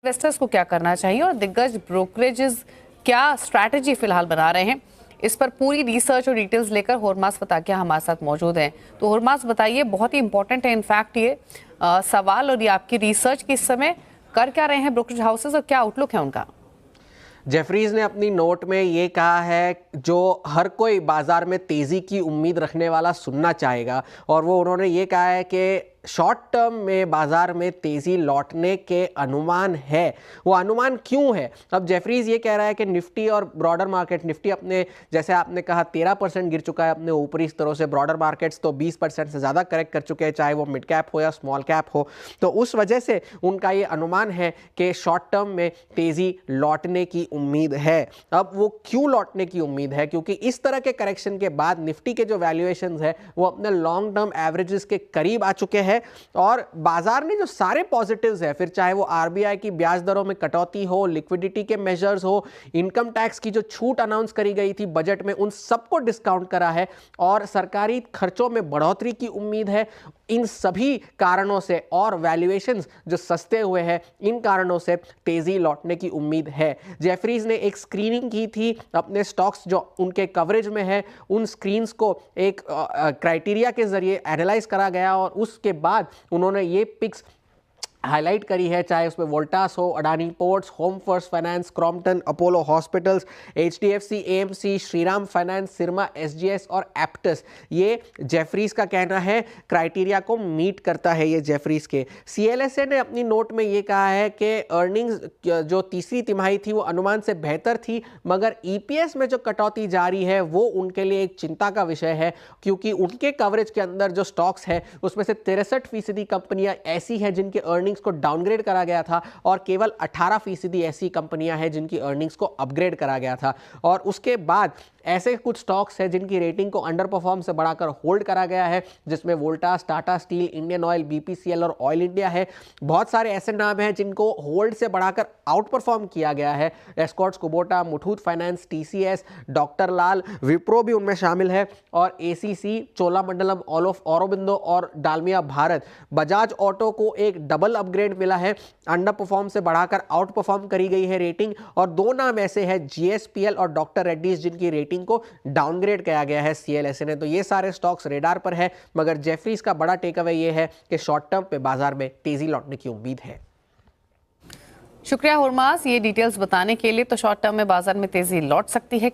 Investors को क्या करना चाहिए और दिग्गज ब्रोकरेजेस क्या स्ट्रैटेजी फिलहाल बना रहे हैं, इस पर पूरी रिसर्च और डिटेल्स लेकर हुरमास फताकिया हमारे साथ मौजूद हैं। तो हुरमास बताइए, बहुत ही इंपॉर्टेंट है इनफैक्ट ये सवाल और ये आपकी रिसर्च की इस समय कर क्या रहे हैं ब्रोकरेज हाउसेस और क्या आउटलुक है उनका? जेफरीज ने अपनी नोट में ये कहा है जो हर कोई बाजार में तेजी की उम्मीद रखने वाला सुनना चाहेगा, और वो उन्होंने ये कहा है कि शॉर्ट टर्म में बाजार में तेजी लौटने के अनुमान है। वो अनुमान क्यों है? अब जेफरीज ये कह रहा है कि निफ्टी और ब्रॉडर मार्केट, निफ्टी अपने जैसे आपने कहा 13% गिर चुका है अपने ऊपरी स्तरों से, ब्रॉडर मार्केट्स तो 20% से ज़्यादा करेक्ट कर चुके हैं, चाहे वो मिड कैप हो या स्मॉल कैप हो। तो उस वजह से उनका ये अनुमान है कि शॉर्ट टर्म में तेजी लौटने की उम्मीद है। अब वो क्यों लौटने की उम्मीद है? क्योंकि इस तरह के करेक्शन के बाद निफ्टी के जो वैल्यूएशंस है वो अपने लॉन्ग टर्म एवरेजेस के करीब आ चुके हैं और बाजार ने जो सारे पॉजिटिव्स है, फिर चाहे वो आरबीआई की ब्याज दरों में कटौती हो, लिक्विडिटी के मेजर्स हो, इनकम टैक्स की जो छूट अनाउंस करी गई थी बजट में, उन सबको डिस्काउंट करा है और सरकारी खर्चों में बढ़ोतरी की उम्मीद है। इन सभी कारणों से और वैल्यूएशंस जो सस्ते हुए हैं, इन कारणों से तेजी लौटने की उम्मीद है। जेफरीज ने एक स्क्रीनिंग की थी अपने स्टॉक्स जो उनके कवरेज में है, उन स्क्रीन्स को एक क्राइटेरिया के जरिए एनालाइज करा गया और उसके बाद उन्होंने ये पिक्स हाईलाइट करी है, चाहे उसमें वोल्टास हो, Adani ports, home first finance, Crompton, Apollo hospitals, HDFC, AMC, Shriram finance, Syrma, SGS और एप्टस। ये जेफरीज का कहना है क्राइटेरिया को मीट करता है। ये जेफरीज के सीएलएसए ने अपनी नोट में ये कहा है कि अर्निंग्स जो तीसरी तिमाही थी वो अनुमान से बेहतर थी, मगर ईपीएस में जो कटौती जारी है वो उनके लिए एक चिंता का विषय है, क्योंकि उनके कवरेज के अंदर जो स्टॉक्स है उसमें से 63% कंपनियां ऐसी हैं जिनके अर्निंग्स को डाउनग्रेड करा गया था और केवल 18% ऐसी कंपनियां हैं जिनकी अर्निंग्स को अपग्रेड करा गया था। और उसके बाद ऐसे कुछ स्टॉक्स हैं जिनकी रेटिंग को अंडर परफॉर्म से बढ़ाकर होल्ड करा गया है, जिसमें Voltas, Tata steel, Indian oil, BPCL और ऑयल इंडिया है। बहुत सारे ऐसे नाम हैं जिनको होल्ड से बढ़ाकर आउट परफॉर्म किया गया है। Escorts Kubota, Muthoot finance, TCS, doctor Lal, Wipro भी उनमें शामिल है, और एसीसी, चोलामंडलम, औरोबिंदो और डालमिया भारत। बजाज ऑटो को एक डबल अपग्रेड मिला है, अंडर परफॉर्म से बढ़ाकर आउट परफॉर्म करी गई है रेटिंग। और दो नाम ऐसे हैं, जीएसपीएल और डॉक्टर रेड्डीज, जिनकी रेटिंग को डाउनग्रेड किया गया है सीएलएसए ने। तो ये सारे स्टॉक्स रेडार पर है, मगर जेफरीज का बड़ा टेक अवे ये है कि शॉर्ट टर्म पे बाजार में तेजी लौटने की उम्मीद है। शुक्रिया हुरमास ये डिटेल्स बताने के लिए। तो शॉर्ट टर्म में बाजार में तेजी लौट सकती है।